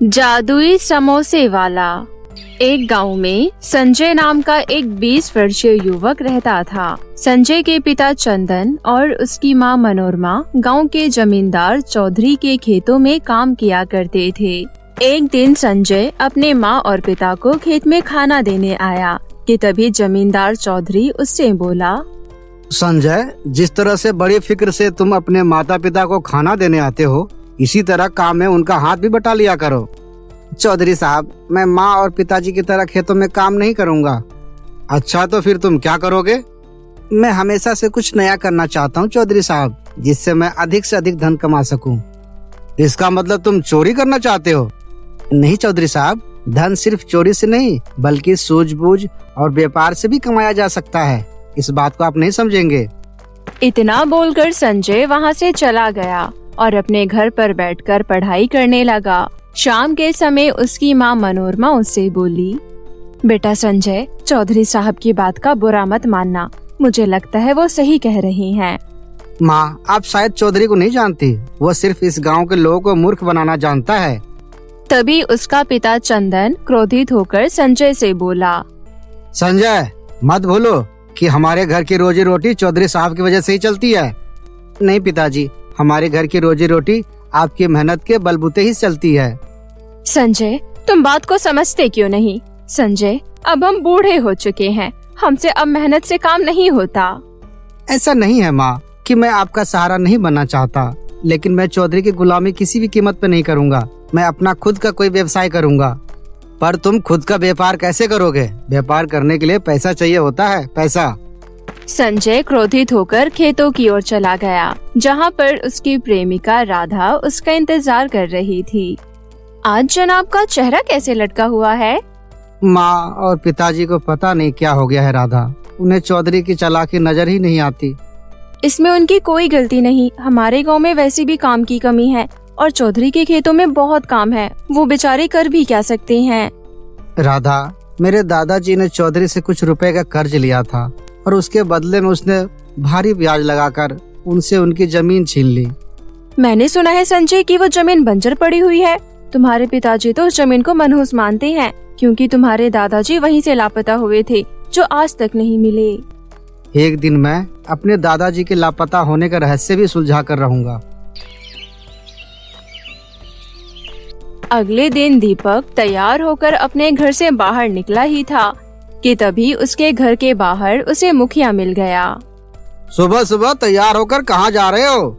जादुई समोसे वाला। एक गांव में संजय नाम का एक 20 वर्षीय युवक रहता था। संजय के पिता चंदन और उसकी मां मनोरमा गांव के जमींदार चौधरी के खेतों में काम किया करते थे। एक दिन संजय अपने मां और पिता को खेत में खाना देने आया कि तभी जमींदार चौधरी उससे बोला, संजय, जिस तरह से बड़ी फिक्र से तुम अपने माता पिता को खाना देने आते हो, इसी तरह काम में उनका हाथ भी बटा लिया करो। चौधरी साहब, मैं माँ और पिताजी की तरह खेतों में काम नहीं करूँगा। अच्छा, तो फिर तुम क्या करोगे? मैं हमेशा से कुछ नया करना चाहता हूँ चौधरी साहब, जिससे मैं अधिक से अधिक धन कमा सकूं। इसका मतलब तुम चोरी करना चाहते हो? नहीं चौधरी साहब, धन सिर्फ चोरी से नहीं बल्कि सूझबूझ और व्यापार से भी कमाया जा सकता है। इस बात को आप नहीं समझेंगे। इतना बोलकर संजय वहाँ से चला गया और अपने घर पर बैठकर पढ़ाई करने लगा। शाम के समय उसकी माँ मनोरमा उससे बोली, बेटा संजय, चौधरी साहब की बात का बुरा मत मानना, मुझे लगता है वो सही कह रही हैं। माँ, आप शायद चौधरी को नहीं जानती, वो सिर्फ इस गांव के लोगों को मूर्ख बनाना जानता है। तभी उसका पिता चंदन क्रोधित होकर संजय से बोला, संजय, मत भूलो कि हमारे घर की रोजी रोटी चौधरी साहब की वजह से ही चलती है। नहीं पिताजी, हमारे घर की रोजी रोटी आपकी मेहनत के बलबूते ही चलती है। संजय, तुम बात को समझते क्यों नहीं? संजय, अब हम बूढ़े हो चुके हैं, हमसे अब मेहनत से काम नहीं होता। ऐसा नहीं है माँ कि मैं आपका सहारा नहीं बनना चाहता, लेकिन मैं चौधरी की गुलामी किसी भी कीमत पे नहीं करूँगा। मैं अपना खुद का कोई व्यवसाय करूँगा। पर तुम खुद का व्यापार कैसे करोगे? व्यापार करने के लिए पैसा चाहिए होता है, पैसा। संजय क्रोधित होकर खेतों की ओर चला गया, जहाँ पर उसकी प्रेमिका राधा उसका इंतजार कर रही थी। आज जनाब का चेहरा कैसे लटका हुआ है? माँ और पिताजी को पता नहीं क्या हो गया है राधा, उन्हें चौधरी की चालाकी नजर ही नहीं आती। इसमें उनकी कोई गलती नहीं, हमारे गांव में वैसे भी काम की कमी है और चौधरी के खेतों में बहुत काम है, वो बेचारे कर भी क्या सकते हैं। राधा, मेरे दादाजी ने चौधरी से कुछ रुपए का कर्ज लिया था और उसके बदले में उसने भारी ब्याज लगाकर उनसे उनकी जमीन छीन ली। मैंने सुना है संजय कि वो जमीन बंजर पड़ी हुई है। तुम्हारे पिताजी तो उस जमीन को मनहूस मानते हैं, क्योंकि तुम्हारे दादाजी वहीं से लापता हुए थे, जो आज तक नहीं मिले। एक दिन मैं अपने दादाजी के लापता होने का रहस्य भी सुलझा कर रहूंगा। अगले दिन दीपक तैयार होकर अपने घर से बाहर निकला ही था कि तभी उसके घर के बाहर उसे मुखिया मिल गया। सुबह सुबह तैयार होकर कहाँ जा रहे हो?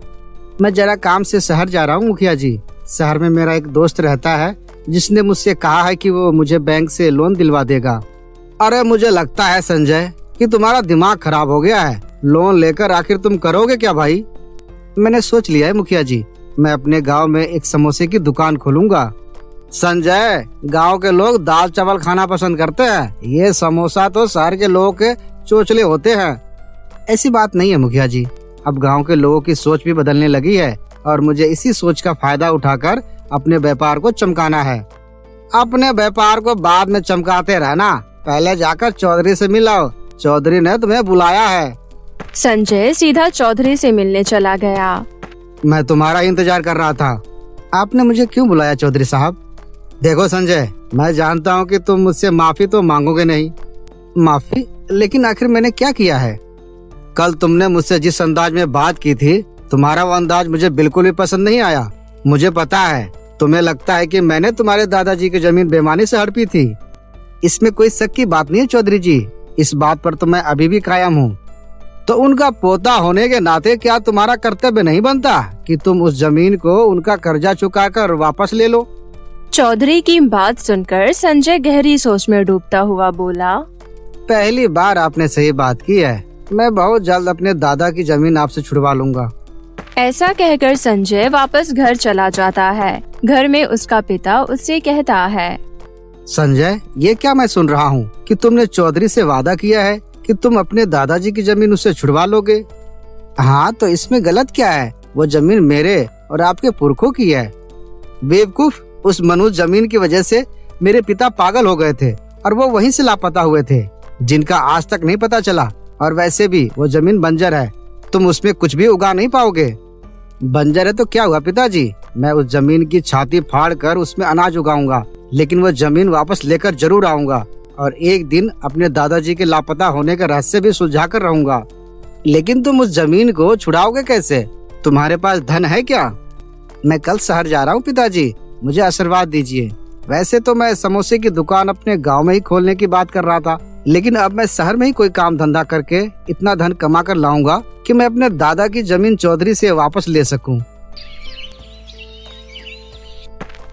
मैं जरा काम से शहर जा रहा हूँ मुखिया जी। शहर में मेरा एक दोस्त रहता है जिसने मुझसे कहा है कि वो मुझे बैंक से लोन दिलवा देगा। अरे मुझे लगता है संजय कि तुम्हारा दिमाग खराब हो गया है। लोन लेकर आखिर तुम करोगे क्या भाई? मैंने सोच लिया है मुखिया जी, मैं अपने गांव में एक समोसे की दुकान खोलूंगा। संजय, गांव के लोग दाल चावल खाना पसंद करते हैं, ये समोसा तो शहर के लोगों के चोचले होते हैं। ऐसी बात नहीं है मुखिया जी, अब गांव के लोगों की सोच भी बदलने लगी है और मुझे इसी सोच का फायदा उठाकर अपने व्यापार को चमकाना है। अपने व्यापार को बाद में चमकाते रहना, पहले जाकर चौधरी से मिलाओ, चौधरी ने तुम्हें बुलाया है। संजय सीधा चौधरी से मिलने चला गया। मैं तुम्हारा इंतजार कर रहा था। आपने मुझे क्यों बुलाया चौधरी साहब? देखो संजय, मैं जानता हूँ कि तुम मुझसे माफी तो मांगोगे नहीं। माफी? लेकिन आखिर मैंने क्या किया है? कल तुमने मुझसे जिस अंदाज में बात की थी, तुम्हारा वो अंदाज मुझे बिल्कुल भी पसंद नहीं आया। मुझे पता है तुम्हें लगता है कि मैंने तुम्हारे दादाजी की जमीन बेईमानी से हड़पी थी। इसमें कोई शक की बात नहीं है चौधरी जी, इस बात पर तो मैं अभी भी कायम हूँ। तो उनका पोता होने के नाते क्या तुम्हारा कर्तव्य नहीं बनता कि तुम उस जमीन को उनका कर्जा चुकाकर वापस ले लो? चौधरी की बात सुनकर संजय गहरी सोच में डूबता हुआ बोला, पहली बार आपने सही बात की है, मैं बहुत जल्द अपने दादा की जमीन आपसे छुड़वा लूंगा। ऐसा कहकर संजय वापस घर चला जाता है। घर में उसका पिता उससे कहता है, संजय, ये क्या मैं सुन रहा हूँ कि तुमने चौधरी से वादा किया है कि तुम अपने दादाजी की जमीन उससे छुड़वा लोगे। हाँ, तो इसमें गलत क्या है? वो जमीन मेरे और आपके पुरखों की है। बेवकूफ, उस मनुष्य जमीन की वजह से मेरे पिता पागल हो गए थे और वो वहीं से लापता हुए थे, जिनका आज तक नहीं पता चला। और वैसे भी वो जमीन बंजर है, तुम उसमें कुछ भी उगा नहीं पाओगे। बंजर है तो क्या हुआ पिताजी, मैं उस जमीन की छाती फाड़ कर उसमें अनाज उगाऊंगा, लेकिन वो जमीन वापस लेकर जरूर आऊंगा और एक दिन अपने दादाजी के लापता होने का रहस्य भी सुलझा कर रहूंगा। लेकिन तुम उस जमीन को छुड़ाओगे कैसे? तुम्हारे पास धन है क्या? मैं कल शहर जा रहा हूँ पिताजी, मुझे आशीर्वाद दीजिए। वैसे तो मैं समोसे की दुकान अपने गांव में ही खोलने की बात कर रहा था, लेकिन अब मैं शहर में ही कोई काम धंधा करके इतना धन कमा कर लाऊंगा कि मैं अपने दादा की जमीन चौधरी से वापस ले सकूं।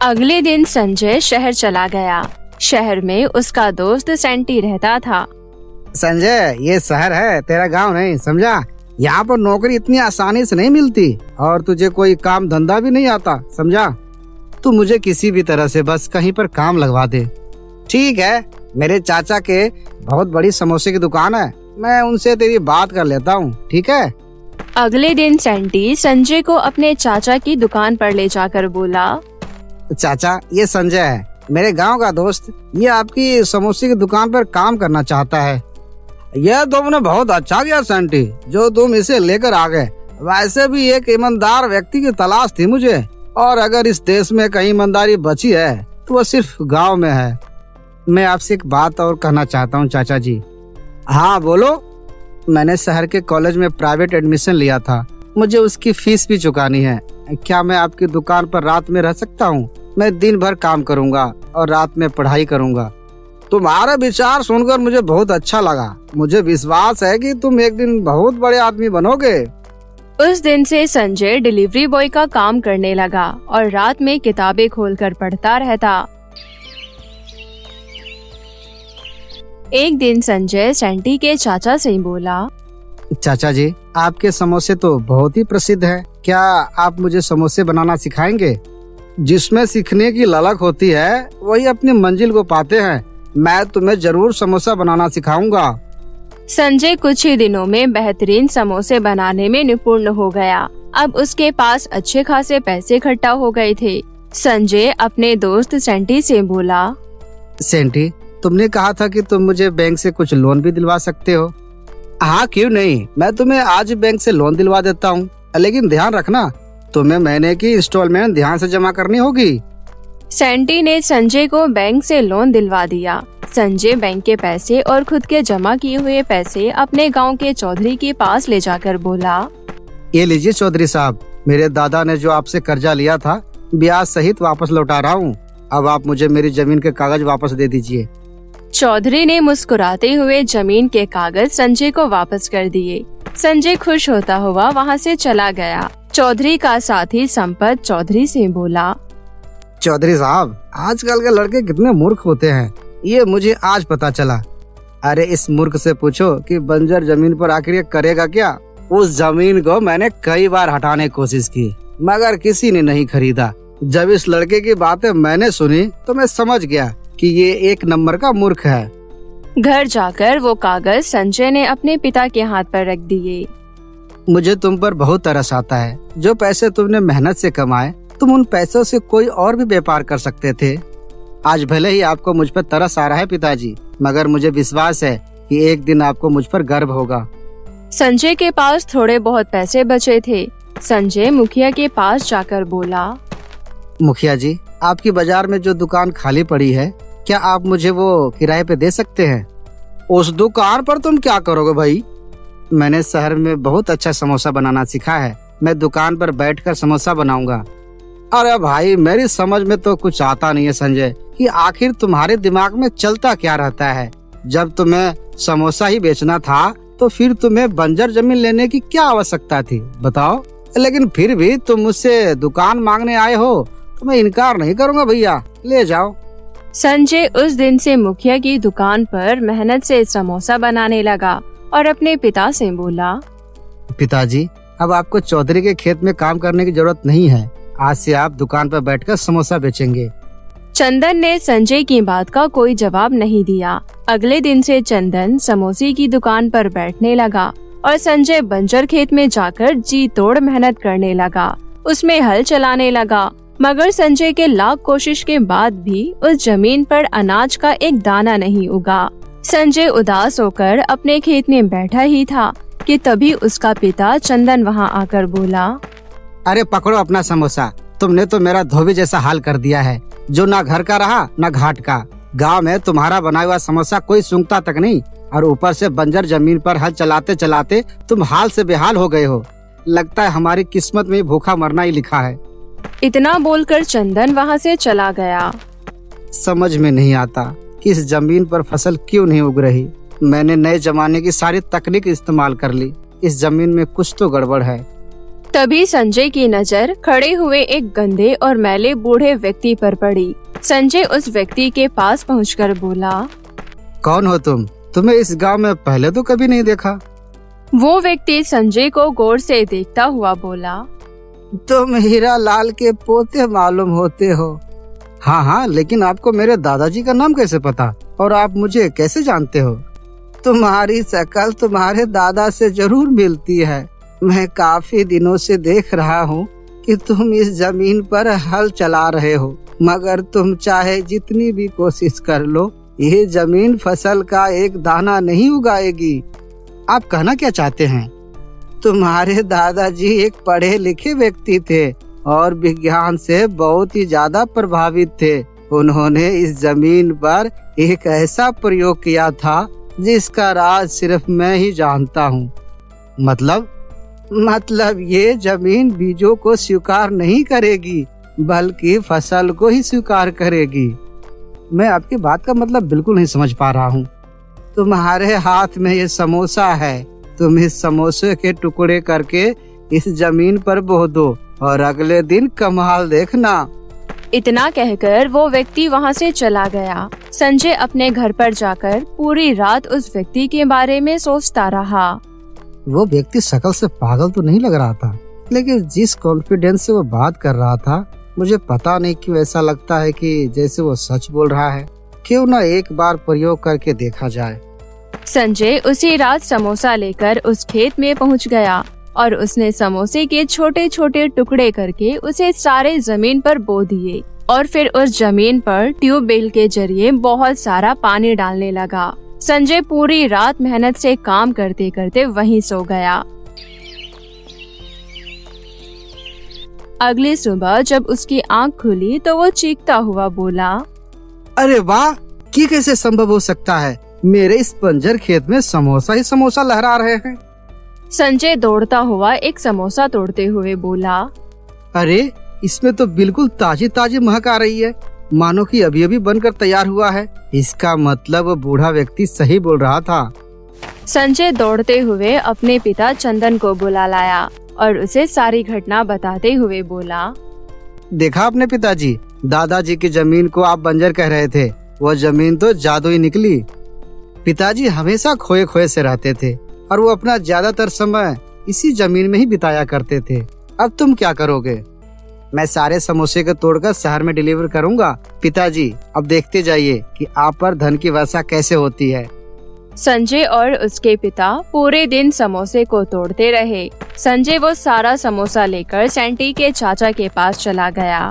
अगले दिन संजय शहर चला गया। शहर में उसका दोस्त सेंटी रहता था। संजय, ये शहर है, तेरा गांव नहीं, समझा? यहाँ पर नौकरी इतनी आसानी से नहीं मिलती और तुझे कोई काम धंधा भी नहीं आता, समझा? तू मुझे किसी भी तरह से बस कहीं पर काम लगवा दे। ठीक है, मेरे चाचा के बहुत बड़ी समोसे की दुकान है, मैं उनसे तेरी बात कर लेता हूँ, ठीक है? अगले दिन सेंटी संजय को अपने चाचा की दुकान पर ले जाकर बोला, चाचा, ये संजय है, मेरे गांव का दोस्त। ये आपकी समोसे की दुकान पर काम करना चाहता है। यह तुमने बहुत अच्छा किया सेंटी, जो तुम इसे लेकर आ गए। वैसे भी एक ईमानदार व्यक्ति की तलाश थी मुझे, और अगर इस देश में कहीं ईमानदारी बची है तो वो सिर्फ गांव में है। मैं आपसे एक बात और कहना चाहता हूँ चाचा जी। हाँ बोलो। मैंने शहर के कॉलेज में प्राइवेट एडमिशन लिया था, मुझे उसकी फीस भी चुकानी है। क्या मैं आपकी दुकान पर रात में रह सकता हूँ? मैं दिन भर काम करूँगा और रात में पढ़ाई करूँगा। तुम्हारा विचार सुनकर मुझे बहुत अच्छा लगा। मुझे विश्वास है कि तुम एक दिन बहुत बड़े आदमी बनोगे। उस दिन से संजय डिलीवरी बॉय का काम करने लगा और रात में किताबें खोलकर पढ़ता रहता। एक दिन संजय सेंटी के चाचा से बोला, चाचा जी, आपके समोसे तो बहुत ही प्रसिद्ध हैं। क्या आप मुझे समोसे बनाना सिखाएंगे? जिसमें सीखने की ललक होती है वही अपनी मंजिल को पाते हैं। मैं तुम्हें जरूर समोसा बनाना सिखाऊंगा। संजय कुछ ही दिनों में बेहतरीन समोसे बनाने में निपुण हो गया। अब उसके पास अच्छे खासे पैसे इकट्ठा हो गए थे। संजय अपने दोस्त सेंटी से बोला, सेंटी, तुमने कहा था कि तुम मुझे बैंक से कुछ लोन भी दिलवा सकते हो। हाँ, क्यों नहीं, मैं तुम्हें आज बैंक से लोन दिलवा देता हूँ, लेकिन ध्यान रखना, तुम्हें महीने की इंस्टॉलमेंट ध्यान से जमा करनी होगी। सेंटी ने संजय को बैंक से लोन दिलवा दिया। संजय बैंक के पैसे और खुद के जमा किए हुए पैसे अपने गांव के चौधरी के पास ले जाकर बोला, ये लीजिए चौधरी साहब, मेरे दादा ने जो आपसे कर्जा लिया था ब्याज सहित वापस लौटा रहा हूँ। अब आप मुझे मेरी जमीन के कागज वापस दे दीजिए। चौधरी ने मुस्कुराते हुए जमीन के कागज संजय को वापस कर दिए। संजय खुश होता हुआ वहाँ से चला गया। चौधरी का साथी संपत चौधरी से बोला, चौधरी साहब, आजकल के लड़के कितने मूर्ख होते हैं, ये मुझे आज पता चला। अरे इस मूर्ख से पूछो कि बंजर जमीन पर आखिर ये करेगा क्या। उस जमीन को मैंने कई बार हटाने की कोशिश की, मगर किसी ने नहीं खरीदा। जब इस लड़के की बातें मैंने सुनी तो मैं समझ गया कि ये एक नंबर का मूर्ख है। घर जाकर वो कागज संजय ने अपने पिता के हाथ पर रख दिए। मुझे तुम पर बहुत तरस आता है। जो पैसे तुमने मेहनत से कमाए, तुम उन पैसों से कोई और भी व्यापार कर सकते थे। आज भले ही आपको मुझ पर तरस आ रहा है पिताजी, मगर मुझे विश्वास है कि एक दिन आपको मुझ पर गर्व होगा। संजय के पास थोड़े बहुत पैसे बचे थे। संजय मुखिया के पास जाकर बोला, मुखिया जी, आपकी बाजार में जो दुकान खाली पड़ी है, क्या आप मुझे वो किराए पे दे सकते हैं? उस दुकान पर तुम क्या करोगे भाई? मैंने शहर में बहुत अच्छा समोसा बनाना सीखा है, मैं दुकान पर बैठकर समोसा बनाऊंगा। अरे भाई, मेरी समझ में तो कुछ आता नहीं है संजय कि आखिर तुम्हारे दिमाग में चलता क्या रहता है। जब तुम्हें समोसा ही बेचना था तो फिर तुम्हें बंजर जमीन लेने की क्या आवश्यकता थी, बताओ? लेकिन फिर भी तुम मुझसे दुकान मांगने आए हो तो मैं इनकार नहीं करूंगा भैया, ले जाओ। संजय उस दिन से मुखिया की दुकान पर मेहनत से समोसा बनाने लगा और अपने पिता से बोला, पिताजी, अब आपको चौधरी के खेत में काम करने की जरूरत नहीं है। आज से आप दुकान पर बैठकर समोसा बेचेंगे। चंदन ने संजय की बात का कोई जवाब नहीं दिया। अगले दिन से चंदन समोसे की दुकान पर बैठने लगा और संजय बंजर खेत में जाकर जी तोड़ मेहनत करने लगा। उसमें हल चलाने लगा, मगर संजय के लाख कोशिश के बाद भी उस जमीन पर अनाज का एक दाना नहीं उगा। संजय उदास होकर अपने खेत में बैठा ही था कि तभी उसका पिता चंदन वहां आकर बोला, अरे पकड़ो अपना समोसा, तुमने तो मेरा धोबी जैसा हाल कर दिया है, जो ना घर का रहा ना घाट का। गांव में तुम्हारा बनाया हुआ समोसा कोई सूंघता तक नहीं, और ऊपर से बंजर जमीन पर हल चलाते चलाते तुम हाल से बेहाल हो गए हो। लगता है हमारी किस्मत में भूखा मरना ही लिखा है। इतना बोलकर चंदन वहाँ से चला गया। समझ में नहीं आता कि इस जमीन पर फसल क्यों नहीं उग रही। मैंने नए जमाने की सारी तकनीक इस्तेमाल कर ली, इस जमीन में कुछ तो गड़बड़ है। तभी संजय की नजर खड़े हुए एक गंदे और मैले बूढ़े व्यक्ति पर पड़ी। संजय उस व्यक्ति के पास पहुंचकर बोला, कौन हो तुम? तुम्हें इस गांव में पहले तो कभी नहीं देखा। वो व्यक्ति संजय को गौर से देखता हुआ बोला, तुम हीरा लाल के पोते मालूम होते हो। हाँ हाँ, लेकिन आपको मेरे दादाजी का नाम कैसे पता, और आप मुझे कैसे जानते हो? तुम्हारी शक्ल तुम्हारे दादा से जरूर मिलती है। मैं काफी दिनों से देख रहा हूँ कि तुम इस जमीन पर हल चला रहे हो, मगर तुम चाहे जितनी भी कोशिश कर लो, ये जमीन फसल का एक दाना नहीं उगाएगी। आप कहना क्या चाहते हैं? तुम्हारे दादाजी एक पढ़े लिखे व्यक्ति थे और विज्ञान से बहुत ही ज्यादा प्रभावित थे। उन्होंने इस जमीन पर एक ऐसा प्रयोग किया था जिसका राज सिर्फ मैं ही जानता हूँ। मतलब ये जमीन बीजों को स्वीकार नहीं करेगी, बल्कि फसल को ही स्वीकार करेगी। मैं आपकी बात का मतलब बिल्कुल नहीं समझ पा रहा हूँ। तुम्हारे हाथ में ये समोसा है, तुम इस समोसे के टुकड़े करके इस जमीन पर बो दो और अगले दिन कमाल देखना। इतना कहकर वो व्यक्ति वहाँ से चला गया। संजय अपने घर पर जाकर पूरी रात उस व्यक्ति के बारे में सोचता रहा। वो व्यक्ति शक्ल से पागल तो नहीं लग रहा था, लेकिन जिस कॉन्फिडेंस से वो बात कर रहा था, मुझे पता नहीं क्यों ऐसा लगता है कि जैसे वो सच बोल रहा है। क्यों ना एक बार प्रयोग करके देखा जाए। संजय उसी रात समोसा लेकर उस खेत में पहुंच गया और उसने समोसे के छोटे छोटे टुकड़े करके उसे सारे जमीन पर बो दिए और फिर उस जमीन पर ट्यूबवेल के जरिए बहुत सारा पानी डालने लगा। संजय पूरी रात मेहनत से काम करते करते वहीं सो गया। अगली सुबह जब उसकी आंख खुली तो वो चीखता हुआ बोला, अरे वाह, ये कैसे संभव हो सकता है? मेरे इस बंजर खेत में समोसा ही समोसा लहरा रहे हैं। संजय दौड़ता हुआ एक समोसा तोड़ते हुए बोला, अरे इसमें तो बिल्कुल ताजी ताजी महक आ रही है, मानो कि अभी अभी बनकर तैयार हुआ है। इसका मतलब वो बूढ़ा व्यक्ति सही बोल रहा था। संजय दौड़ते हुए अपने पिता चंदन को बुला लाया और उसे सारी घटना बताते हुए बोला, देखा आपने पिताजी, दादाजी की जमीन को आप बंजर कह रहे थे, वो जमीन तो जादू ही निकली। पिताजी हमेशा खोए खोए से रहते थे और वो अपना ज्यादातर समय इसी जमीन में ही बिताया करते थे। अब तुम क्या करोगे? मैं सारे समोसे को तोड़कर शहर में डिलीवर करूंगा। पिताजी अब देखते जाइए कि आप पर धन की वर्षा कैसे होती है। संजय और उसके पिता पूरे दिन समोसे को तोड़ते रहे। संजय वो सारा समोसा लेकर सैंटी के चाचा के पास चला गया।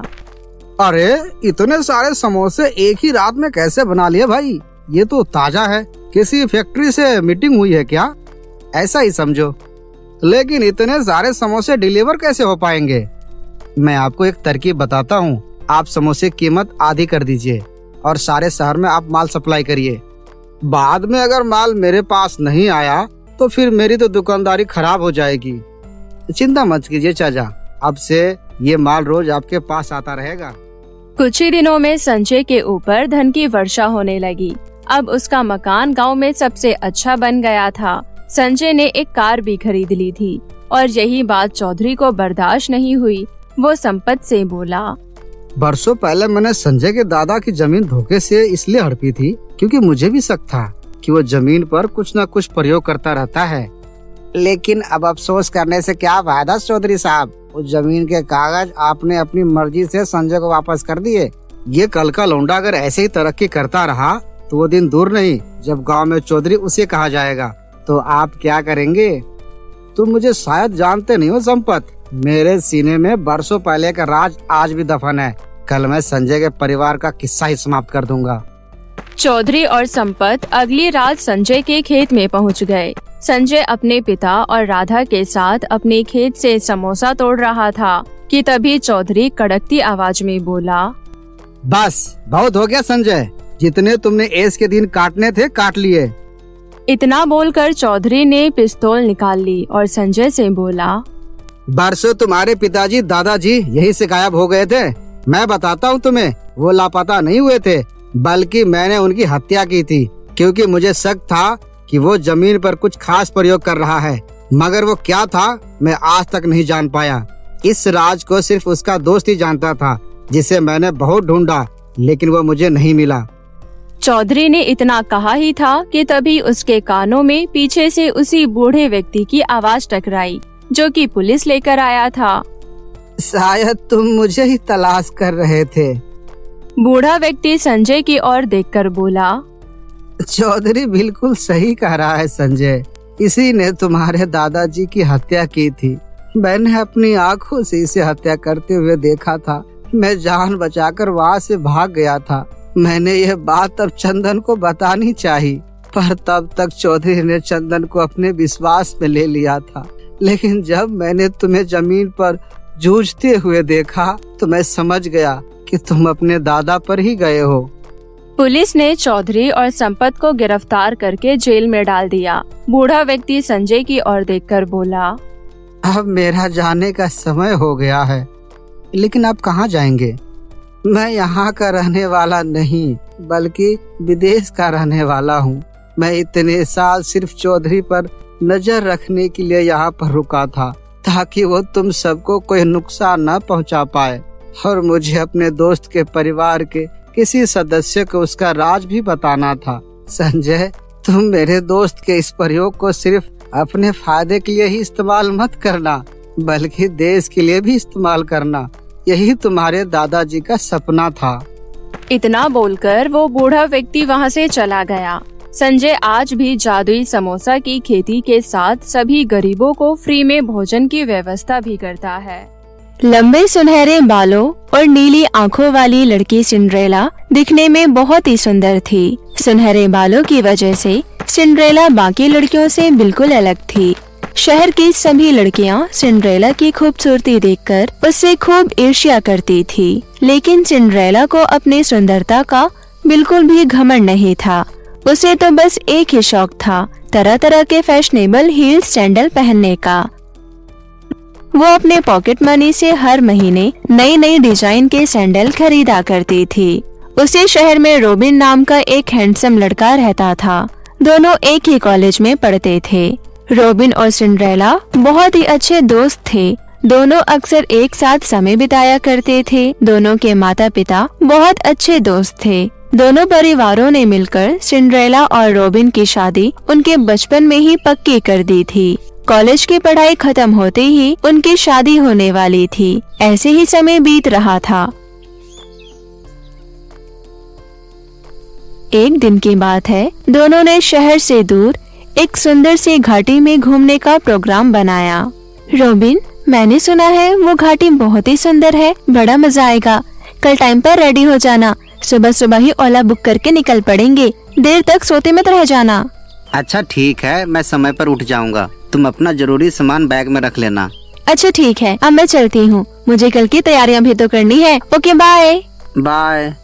अरे इतने सारे समोसे एक ही रात में कैसे बना लिए भाई? ये तो ताजा है, किसी फैक्ट्री से मीटिंग हुई है क्या? ऐसा ही समझो। लेकिन इतने सारे समोसे डिलीवर कैसे हो पाएंगे? मैं आपको एक तरकीब बताता हूँ। आप समोसे की कीमत आधी कर दीजिए और सारे शहर में आप माल सप्लाई करिए। बाद में अगर माल मेरे पास नहीं आया तो फिर मेरी तो दुकानदारी खराब हो जाएगी। चिंता मत कीजिए चाचा, अब से ये माल रोज आपके पास आता रहेगा। कुछ ही दिनों में संजय के ऊपर धन की वर्षा होने लगी। अब उसका मकान गांव में सबसे अच्छा बन गया था। संजय ने एक कार भी खरीद ली थी और यही बात चौधरी को बर्दाश्त नहीं हुई। वो संपत से बोला, बरसों पहले मैंने संजय के दादा की जमीन धोखे से इसलिए हड़पी थी क्योंकि मुझे भी शक था कि वो जमीन पर कुछ न कुछ प्रयोग करता रहता है। लेकिन अब अफसोस करने से क्या फायदा चौधरी साहब? उस जमीन के कागज आपने अपनी मर्जी से संजय को वापस कर दिए। ये कल का लौंडा अगर ऐसे ही तरक्की करता रहा तो वो दिन दूर नहीं जब गांव में चौधरी उसे कहा जाएगा। तो आप क्या करेंगे? तुम मुझे शायद जानते नहीं हो संपत, मेरे सीने में बरसों पहले का राज आज भी दफन है। कल मैं संजय के परिवार का किस्सा ही समाप्त कर दूंगा। चौधरी और संपत अगली रात संजय के खेत में पहुंच गए। संजय अपने पिता और राधा के साथ अपने खेत से समोसा तोड़ रहा था कि तभी चौधरी कड़कती आवाज में बोला, बस बहुत हो गया संजय, जितने तुमने ऐश के दिन काटने थे काट लिए। इतना बोलकर चौधरी ने पिस्तौल निकाल ली और संजय से बोला, बरसों तुम्हारे पिताजी दादाजी यहीं से गायब हो गए थे। मैं बताता हूँ तुम्हें, वो लापता नहीं हुए थे, बल्कि मैंने उनकी हत्या की थी, क्योंकि मुझे शक था कि वो जमीन पर कुछ खास प्रयोग कर रहा है, मगर वो क्या था मैं आज तक नहीं जान पाया। इस राज को सिर्फ उसका दोस्त ही जानता था, जिसे मैंने बहुत ढूंढा लेकिन वो मुझे नहीं मिला। चौधरी ने इतना कहा ही था कि तभी उसके कानों में पीछे से उसी बूढ़े व्यक्ति की आवाज टकराई, जो कि पुलिस लेकर आया था। शायद तुम मुझे ही तलाश कर रहे थे। बूढ़ा व्यक्ति संजय की ओर देखकर बोला, चौधरी बिल्कुल सही कह रहा है संजय, इसी ने तुम्हारे दादाजी की हत्या की थी। मैंने अपनी आंखों से इसे हत्या करते हुए देखा था। मैं जान बचाकर वहाँ से भाग गया था। मैंने यह बात तब चंदन को बतानी चाहिए, पर तब तक चौधरी ने चंदन को अपने विश्वास में ले लिया था। लेकिन जब मैंने तुम्हें जमीन पर जूझते हुए देखा तो मैं समझ गया कि तुम अपने दादा पर ही गए हो। पुलिस ने चौधरी और संपत को गिरफ्तार करके जेल में डाल दिया। बूढ़ा व्यक्ति संजय की ओर देखकर बोला, अब मेरा जाने का समय हो गया है, लेकिन आप कहाँ जाएंगे? मैं यहाँ का रहने वाला नहीं, बल्कि विदेश का रहने वाला हूँ। मैं इतने साल सिर्फ चौधरी पर नजर रखने के लिए यहाँ पर रुका था, ताकि वो तुम सबको कोई नुकसान न पहुँचा पाए। और मुझे अपने दोस्त के परिवार के किसी सदस्य को उसका राज भी बताना था। संजय, तुम मेरे दोस्त के इस प्रयोग को सिर्फ अपने फायदे के लिए ही इस्तेमाल मत करना, बल्कि देश के लिए भी इस्तेमाल करना। यही तुम्हारे दादाजी का सपना था। इतना बोलकर वो बूढ़ा व्यक्ति वहाँ से चला गया। संजय आज भी जादुई समोसा की खेती के साथ सभी गरीबों को फ्री में भोजन की व्यवस्था भी करता है। लंबे सुनहरे बालों और नीली आंखों वाली लड़की सिंड्रेला दिखने में बहुत ही सुंदर थी। सुनहरे बालों की वजह से सिंड्रेला बाकी लड़कियों से बिल्कुल अलग थी। शहर की सभी लड़कियां सिंड्रेला की खूबसूरती देखकर उससे खूब ईर्ष्या करती थी, लेकिन सिंड्रेला को अपनी सुंदरता का बिल्कुल भी घमंड नहीं था। उसे तो बस एक ही शौक था, तरह तरह के फैशनेबल हील सैंडल पहनने का। वो अपने पॉकेट मनी से हर महीने नई नई डिजाइन के सैंडल खरीदा करती थी। उसी शहर में रॉबिन नाम का एक हैंडसम लड़का रहता था। दोनों एक ही कॉलेज में पढ़ते थे। रॉबिन और सिंड्रेला बहुत ही अच्छे दोस्त थे। दोनों अक्सर एक साथ समय बिताया करते थे। दोनों के माता पिता बहुत अच्छे दोस्त थे। दोनों परिवारों ने मिलकर सिंड्रेला और रॉबिन की शादी उनके बचपन में ही पक्की कर दी थी। कॉलेज की पढ़ाई खत्म होते ही उनकी शादी होने वाली थी। ऐसे ही समय बीत रहा था। एक दिन की बात है, दोनों ने शहर से दूर एक सुंदर सी घाटी में घूमने का प्रोग्राम बनाया। रॉबिन, मैंने सुना है वो घाटी बहुत ही सुंदर है, बड़ा मजा आएगा। कल टाइम पर रेडी हो जाना, सुबह सुबह ही ओला बुक करके निकल पड़ेंगे, देर तक सोते मत रह जाना। अच्छा ठीक है, मैं समय पर उठ जाऊंगा। तुम अपना जरूरी सामान बैग में रख लेना। अच्छा ठीक है, अब मैं चलती हूँ, मुझे कल की तैयारियाँ भी तो करनी है। Okay bye. बाय।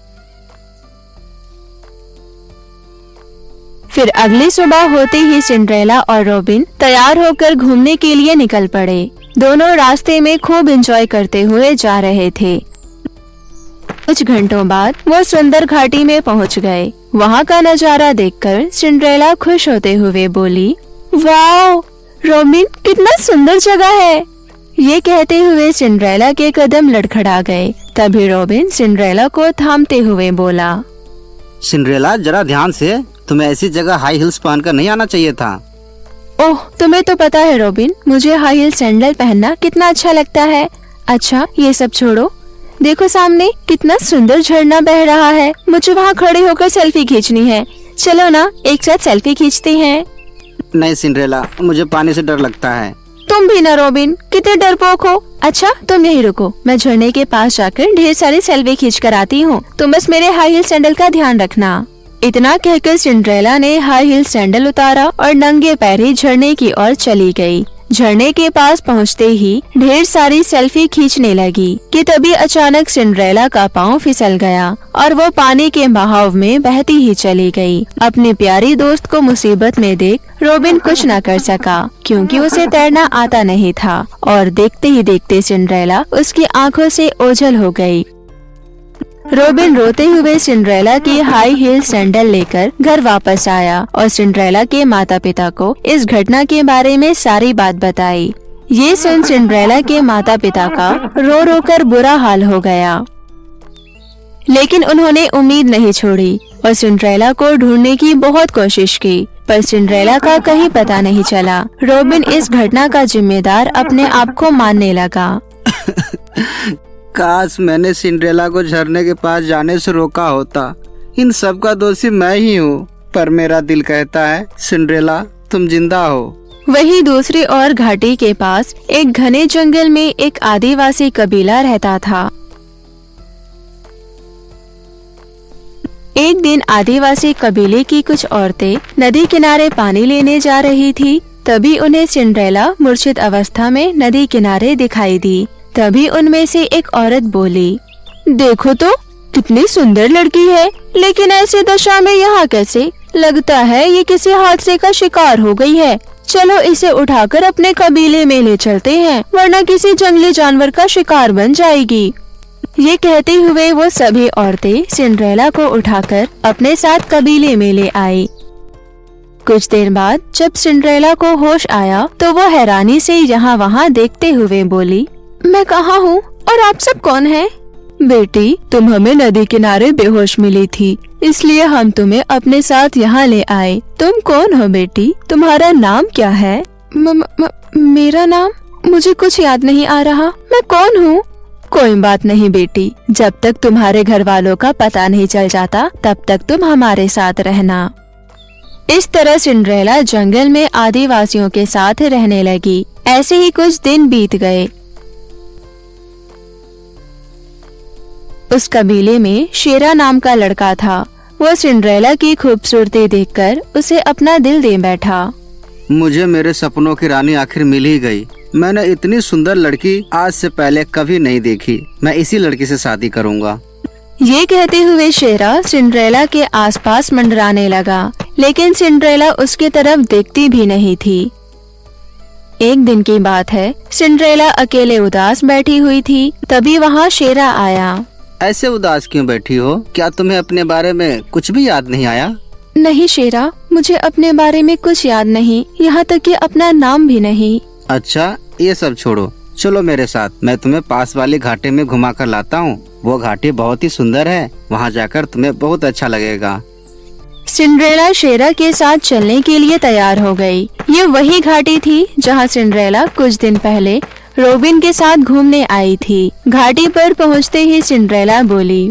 फिर अगली सुबह होते ही सिंड्रेला और रॉबिन तैयार होकर घूमने के लिए निकल पड़े। दोनों रास्ते में खूब एंजॉय करते हुए जा रहे थे। कुछ घंटों बाद वो सुंदर घाटी में पहुंच गए। वहाँ का नजारा देखकर सिंड्रेला खुश होते हुए बोली, वाओ रॉबिन, कितना सुंदर जगह है। ये कहते हुए सिंड्रेला के कदम लड़खड़ा गए। तभी रॉबिन सिंड्रेला को थामते हुए बोला, सिंड्रेला जरा ध्यान से, तुम्हें ऐसी जगह हाई हिल्स पहनकर नहीं आना चाहिए था। ओह, तुम्हें तो पता है रॉबिन, मुझे हाई हिल सैंडल पहनना कितना अच्छा लगता है। अच्छा ये सब छोड़ो, देखो सामने कितना सुंदर झरना बह रहा है। मुझे वहाँ खड़े होकर सेल्फी खींचनी है। चलो ना, एक साथ सेल्फी खींचते हैं। नहीं सिंड्रेला, मुझे पानी से डर लगता है। तुम भी ना रॉबिन, कितने डरपोक हो। अच्छा तुम यहीं रुको, मैं झरने के पास जाकर ढेर सारी सेल्फी खींच कर आती हूँ। तुम बस मेरे हाई हिल सैंडल का ध्यान रखना। इतना कहकर सिंड्रेला ने हाई हील सैंडल उतारा और नंगे पैर ही झरने की ओर चली गई। झरने के पास पहुंचते ही ढेर सारी सेल्फी खींचने लगी कि तभी अचानक सिंड्रेला का पांव फिसल गया और वो पानी के बहाव में बहती ही चली गई। अपनी प्यारी दोस्त को मुसीबत में देख रॉबिन कुछ न कर सका क्योंकि उसे तैरना आता नहीं था और देखते ही देखते सिंड्रेला उसकी आंखों से ओझल हो गई। रॉबिन रोते हुए सिंड्रेला की हाई हील सैंडल लेकर घर वापस आया और सिंड्रेला के माता पिता को इस घटना के बारे में सारी बात बताई। ये सुन सिंड्रेला के माता पिता का रो रो कर बुरा हाल हो गया, लेकिन उन्होंने उम्मीद नहीं छोड़ी और सिंड्रेला को ढूंढने की बहुत कोशिश की, पर सिंड्रेला का कहीं पता नहीं चला। रॉबिन इस घटना का जिम्मेदार अपने आप को मानने लगा। काश मैंने सिंड्रेला को झरने के पास जाने से रोका होता। इन सब का दोषी मैं ही हूँ, पर मेरा दिल कहता है सिंड्रेला तुम जिंदा हो। वहीं दूसरी ओर घाटी के पास एक घने जंगल में एक आदिवासी कबीला रहता था। एक दिन आदिवासी कबीले की कुछ औरतें नदी किनारे पानी लेने जा रही थी। तभी उन्हें सिंड्रेला मूर्छित अवस्था में नदी किनारे दिखाई दी। तभी उनमें से एक औरत बोली, देखो तो कितनी सुंदर लड़की है, लेकिन ऐसी दशा में यहाँ कैसे? लगता है ये किसी हादसे का शिकार हो गई है। चलो इसे उठाकर अपने कबीले में ले चलते हैं, वरना किसी जंगली जानवर का शिकार बन जाएगी। ये कहते हुए वो सभी औरतें सिंड्रेला को उठाकर अपने साथ कबीले में ले आई। कुछ देर बाद जब सिंड्रेला को होश आया तो वो हैरानी से यहाँ वहाँ देखते हुए बोली, मैं कहाँ हूँ और आप सब कौन हैं? बेटी, तुम हमें नदी किनारे बेहोश मिली थी, इसलिए हम तुम्हें अपने साथ यहाँ ले आए। तुम कौन हो बेटी? तुम्हारा नाम क्या है? मेरा नाम? मुझे कुछ याद नहीं आ रहा। मैं कौन हूँ? कोई बात नहीं बेटी, जब तक तुम्हारे घर वालों का पता नहीं चल जाता तब तक तुम हमारे साथ रहना। इस तरह सिंड्रेला जंगल में आदिवासियों के साथ रहने लगी। ऐसे ही कुछ दिन बीत गए। उस कबीले में शेरा नाम का लड़का था। वो सिंड्रेला की खूबसूरती देखकर उसे अपना दिल दे बैठा। मुझे मेरे सपनों की रानी आखिर मिल ही गई। मैंने इतनी सुंदर लड़की आज से पहले कभी नहीं देखी। मैं इसी लड़की से शादी करूंगा। ये कहते हुए शेरा सिंड्रेला के आसपास मंडराने लगा, लेकिन सिंड्रेला उसकी तरफ देखती भी नहीं थी। एक दिन की बात है, सिंड्रेला अकेले उदास बैठी हुई थी। तभी वहाँ शेरा आया। ऐसे उदास क्यों बैठी हो? क्या तुम्हें अपने बारे में कुछ भी याद नहीं आया? नहीं शेरा, मुझे अपने बारे में कुछ याद नहीं, यहाँ तक कि अपना नाम भी नहीं। अच्छा, ये सब छोड़ो, चलो मेरे साथ। मैं तुम्हें पास वाले घाटे में घुमा कर लाता हूँ। वो घाटी बहुत ही सुंदर है, वहाँ जाकर तुम्हें बहुत अच्छा लगेगा। सिंड्रेला शेरा के साथ चलने के लिए तैयार हो गई। ये वही घाटी थी जहाँ सिंड्रेला कुछ दिन पहले रॉबिन के साथ घूमने आई थी। घाटी पर पहुँचते ही सिंड्रेला बोली,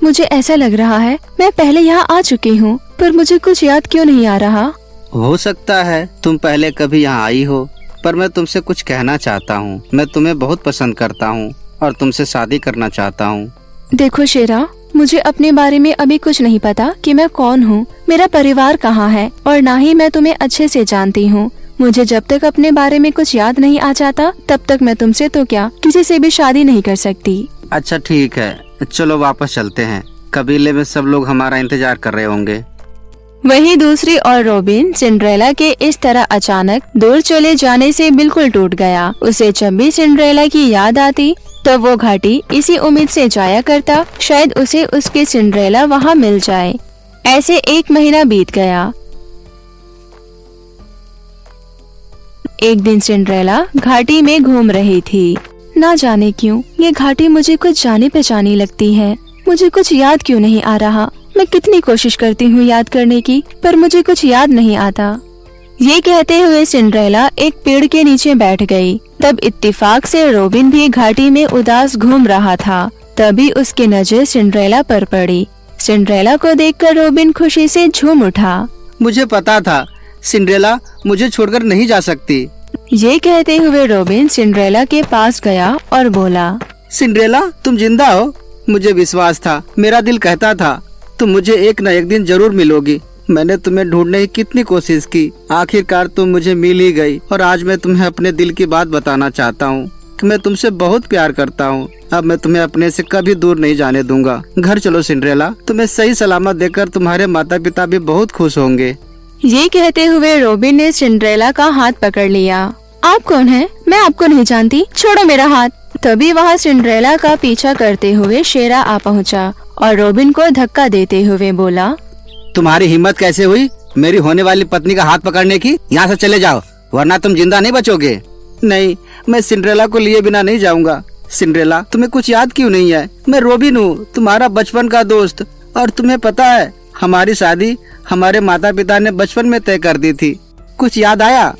मुझे ऐसा लग रहा है मैं पहले यहाँ आ चुकी हूँ, पर मुझे कुछ याद क्यों नहीं आ रहा। हो सकता है तुम पहले कभी यहाँ आई हो, पर मैं तुमसे कुछ कहना चाहता हूँ। मैं तुम्हें बहुत पसंद करता हूँ और तुमसे शादी करना चाहता हूँ। देखो शेरा, मुझे अपने बारे में अभी कुछ नहीं पता कि मैं कौन हूँ, मेरा परिवार कहाँ है, और ना ही मैं तुम्हें अच्छे से जानती हूँ। मुझे जब तक अपने बारे में कुछ याद नहीं आ जाता तब तक मैं तुमसे तो क्या किसी से भी शादी नहीं कर सकती। अच्छा ठीक है, चलो वापस चलते हैं। कबीले में सब लोग हमारा इंतजार कर रहे होंगे। वहीं दूसरी ओर रॉबिन सिंड्रेला के इस तरह अचानक दूर चले जाने से बिल्कुल टूट गया। उसे जब भी सिंड्रेला की याद आती तो वो घाटी इसी उम्मीद से जाया करता, शायद उसे उसके सिंड्रेला वहाँ मिल जाए। ऐसे 1 महीना बीत गया। एक दिन सिंड्रेला घाटी में घूम रही थी। ना जाने क्यों ये घाटी मुझे कुछ जानी पहचानी लगती है। मुझे कुछ याद क्यों नहीं आ रहा। मैं कितनी कोशिश करती हूँ याद करने की, पर मुझे कुछ याद नहीं आता। ये कहते हुए सिंड्रेला एक पेड़ के नीचे बैठ गई। तब इत्तेफाक से रॉबिन भी घाटी में उदास घूम रहा था। तभी उसकी नजर सिंड्रेला पर पड़ी। सिंड्रेला को देखकर रॉबिन खुशी से झूम उठा। मुझे पता था सिंड्रेला मुझे छोड़कर नहीं जा सकती। ये कहते हुए रॉबिन सिंड्रेला के पास गया और बोला, सिंड्रेला तुम जिंदा हो? मुझे विश्वास था, मेरा दिल कहता था तुम मुझे एक न एक दिन जरूर मिलोगी। मैंने तुम्हें ढूंढने की कितनी कोशिश की, आखिरकार तुम मुझे मिल ही गई। और आज मैं तुम्हें अपने दिल की बात बताना चाहता हूँ कि मैं तुमसे बहुत प्यार करता हूँ। अब मैं तुम्हें अपने से कभी दूर नहीं जाने दूंगा। घर चलो सिंड्रेला, तुम्हें सही सलामत देखकर तुम्हारे माता पिता भी बहुत खुश होंगे। ये कहते हुए रॉबिन ने सिंड्रेला का हाथ पकड़ लिया। आप कौन हैं? मैं आपको नहीं जानती, छोड़ो मेरा हाथ। तभी वहाँ सिंड्रेला का पीछा करते हुए शेरा आ पहुँचा और रॉबिन को धक्का देते हुए बोला, तुम्हारी हिम्मत कैसे हुई मेरी होने वाली पत्नी का हाथ पकड़ने की? यहाँ से चले जाओ वरना तुम जिंदा नहीं बचोगे। नहीं, मैं सिंड्रेला को लिए बिना नहीं जाऊंगा। सिंड्रेला, तुम्हें कुछ याद क्यों नहीं है? मैं रॉबिन हूँ, तुम्हारा बचपन का दोस्त। और तुम्हें पता है हमारी शादी हमारे माता पिता ने बचपन में तय कर दी थी। कुछ याद आया?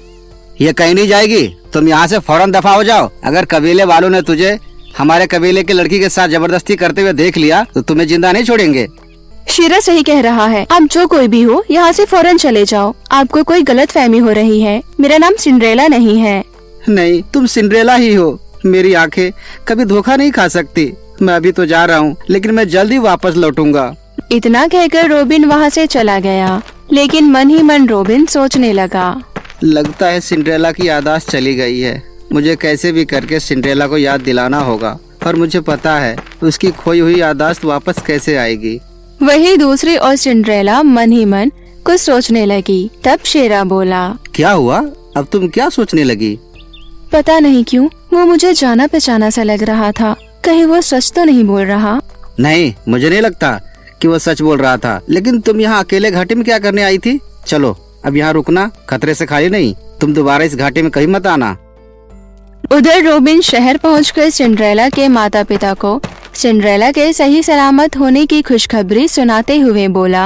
ये कहीं नहीं जाएगी, तुम यहाँ से फौरन दफा हो जाओ। अगर कबीले वालों ने तुझे हमारे कबीले की लड़की के साथ जबरदस्ती करते हुए देख लिया तो तुम्हें जिंदा नहीं छोड़ेंगे। शेरा सही कह रहा है, आप जो कोई भी हो यहाँ से फौरन चले जाओ। आपको कोई गलतफहमी हो रही है, मेरा नाम सिंड्रेला नहीं है। नहीं, तुम सिंड्रेला ही हो। मेरी आंखें कभी धोखा नहीं खा सकती। मैं अभी तो जा रहा हूँ, लेकिन मैं जल्दी वापस लौटूंगा। इतना कहकर रॉबिन वहाँ से चला गया, लेकिन मन ही मन रॉबिन सोचने लगा, लगता है सिंड्रेला की याददाश्त चली गई है। मुझे कैसे भी करके सिंड्रेला को याद दिलाना होगा, और मुझे पता है उसकी खोई हुई याददाश्त वापस कैसे आएगी। वही दूसरी ओर सिंड्रेला मन ही मन कुछ सोचने लगी। तब शेरा बोला, क्या हुआ? अब तुम क्या सोचने लगी? पता नहीं क्यों वो मुझे जाना पहचाना सा लग रहा था। कहीं वो सच तो नहीं बोल रहा? नहीं, मुझे नहीं लगता कि वो सच बोल रहा था। लेकिन तुम यहाँ अकेले घाटी में क्या करने आई थी? चलो अब यहाँ रुकना, खतरे से खाली नहीं। तुम दोबारा इस घाटी में कहीं मत आना। उधर रॉबिन शहर पहुंचकर सिंड्रेला के माता पिता को सिंड्रेला के सही सलामत होने की खुशखबरी सुनाते हुए बोला,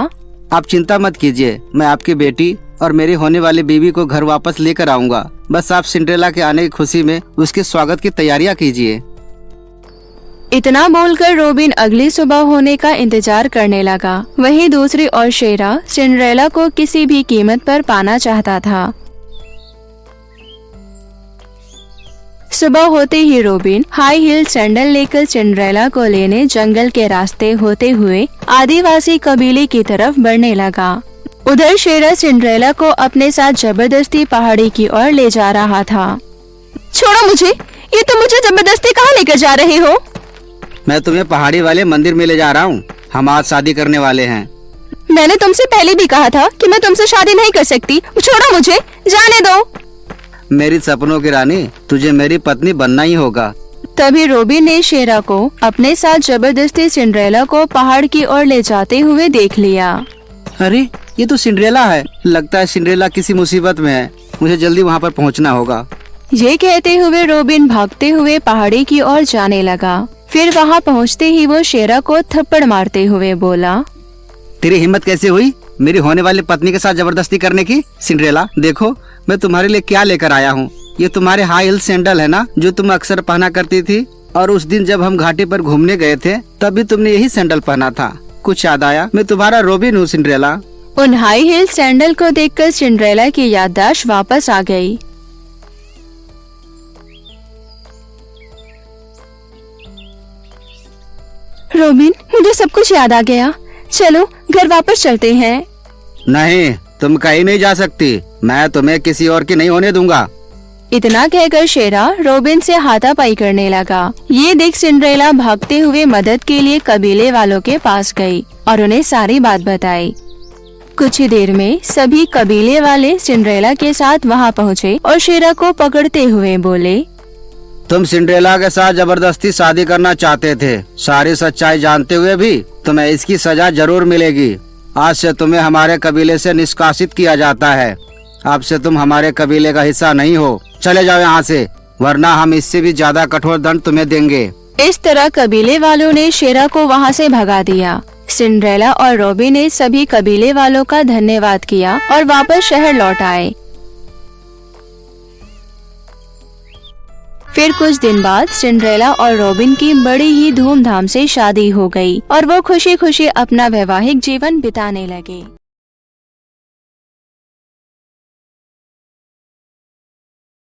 आप चिंता मत कीजिए, मैं आपकी बेटी और मेरी होने वाली बीवी को घर वापस लेकर आऊंगा। बस आप सिंड्रेला के आने की खुशी में उसके स्वागत की तैयारियां कीजिए। इतना बोलकर रॉबिन अगली सुबह होने का इंतजार करने लगा। वहीं दूसरी ओर शेरा सिंड्रेला को किसी भी कीमत पर पाना चाहता था। सुबह होते ही रॉबिन हाई हील सैंडल लेकर सिंड्रेला को लेने जंगल के रास्ते होते हुए आदिवासी कबीले की तरफ बढ़ने लगा। उधर शेरा सिंड्रेला को अपने साथ जबरदस्ती पहाड़ी की ओर ले जा रहा था। छोड़ो मुझे, ये तुम मुझे जबरदस्ती कहाँ लेकर जा रहे हो? मैं तुम्हें पहाड़ी वाले मंदिर में ले जा रहा हूँ। हम आज शादी करने वाले हैं। मैंने तुमसे पहले भी कहा था कि मैं तुमसे शादी नहीं कर सकती। छोड़ो मुझे, जाने दो। मेरी सपनों की रानी, तुझे मेरी पत्नी बनना ही होगा। तभी रॉबिन ने शेरा को अपने साथ जबरदस्ती सिंड्रेला को पहाड़ की ओर ले जाते हुए देख लिया। अरे ये तो सिंड्रेला है। लगता है सिंड्रेला किसी मुसीबत में है। मुझे जल्दी वहाँ पर पहुँचना होगा। ये कहते हुए रॉबिन भागते हुए पहाड़ी की ओर जाने लगा। फिर वहाँ पहुँचते ही वो शेरा को थप्पड़ मारते हुए बोला, तेरी हिम्मत कैसे हुई मेरी होने वाली पत्नी के साथ जबरदस्ती करने की? सिंड्रेला, देखो मैं तुम्हारे लिए क्या लेकर आया हूँ। ये तुम्हारे हाई हील सैंडल है ना, जो तुम अक्सर पहना करती थी। और उस दिन जब हम घाटी पर घूमने गए थे तब भी तुमने यही सैंडल पहना था। कुछ याद आया? मैं तुम्हारा रॉबिन हूँ सिंड्रेला। उन हाई हील सैंडल को देखकर सिंड्रेला की याददाश्त वापस आ गई। रॉबिन, मुझे सब कुछ याद आ गया। चलो घर वापस चलते हैं। नहीं, तुम कहीं नहीं जा सकती। मैं तुम्हें किसी और की नहीं होने दूंगा। इतना कहकर शेरा रॉबिन से हाथापाई करने लगा। ये देख सिंड्रेला भागते हुए मदद के लिए कबीले वालों के पास गई और उन्हें सारी बात बताई। कुछ ही देर में सभी कबीले वाले सिंड्रेला के साथ वहाँ पहुँचे और शेरा को पकड़ते हुए बोले, तुम सिंड्रेला के साथ जबरदस्ती शादी करना चाहते थे। सारी सच्चाई जानते हुए भी तुम्हें इसकी सजा जरूर मिलेगी। आज से तुम्हें हमारे कबीले से निष्कासित किया जाता है। अब से तुम हमारे कबीले का हिस्सा नहीं हो। चले जाओ यहाँ से, वरना हम इससे भी ज्यादा कठोर दंड तुम्हें देंगे। इस तरह कबीले वालों ने शेरा को वहाँ से भगा दिया। सिंड्रेला और रॉबिन ने सभी कबीले वालों का धन्यवाद किया और वापस शहर लौट आए। फिर कुछ दिन बाद सिंड्रेला और रॉबिन की बड़ी ही धूमधाम से शादी हो गई और वो खुशी खुशी अपना वैवाहिक जीवन बिताने लगे।